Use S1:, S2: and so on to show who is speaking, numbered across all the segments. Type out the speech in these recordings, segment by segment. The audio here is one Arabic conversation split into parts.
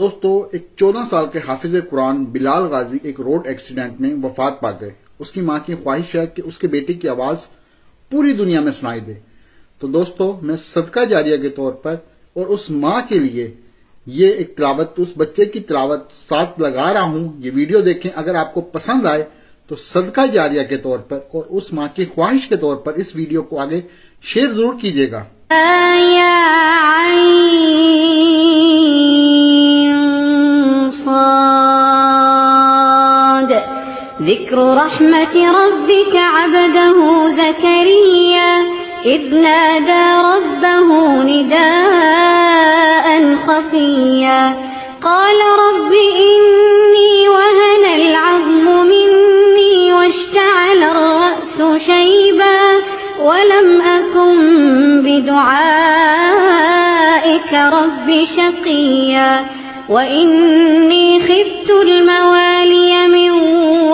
S1: दोस्तों, एक 14 साल के हाफिज कुरान बिलाल गाजी एक रोड एक्सीडेंट में वफात पा गए। उसकी मां की ख्वाहिश है कि उसके बेटे की आवाज पूरी दुनिया में सुनाई दे। तो दोस्तों, मैं सदका जारिया के तौर पर और उस मां के लिए ये एक तिलावत, उस बच्चे की तिलावत साथ लगा रहा हूं। ये वीडियो देखें, अगर आपको पसंद आए तो सदका जारिया के तौर पर और उस मां की ख्वाहिश के तौर पर इस वीडियो को आगे शेयर जरूर कीजिएगा।
S2: ذكر رحمة ربك عبده زكريا إذ نادى ربه نداء خفيا قال رب إني وهن العظم مني واشتعل الرأس شيبا ولم أكن بدعائك رب شقيا وإني خفت الموالي من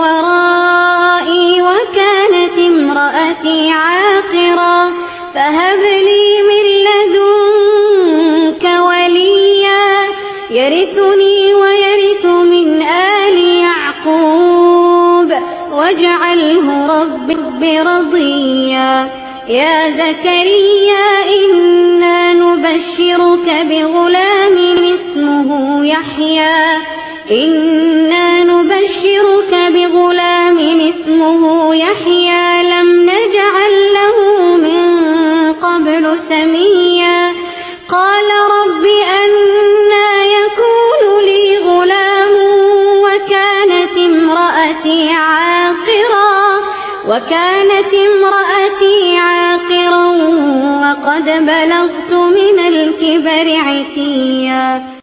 S2: ورائي وكانت امرأتي عاقرا فهب لي من لدنك وليا يرثني ويرث من آل يعقوب واجعله رب رضيا يا زكريا إنا نبشرك بغلام اسمه يحيى إنا نبشرك بغلام اسمه يحيى لم نجعل له من قبل سميا قال رب أنى يكون لي غلام وكانت امرأتي عاقرا وقد بلغت من الكبر عتيا.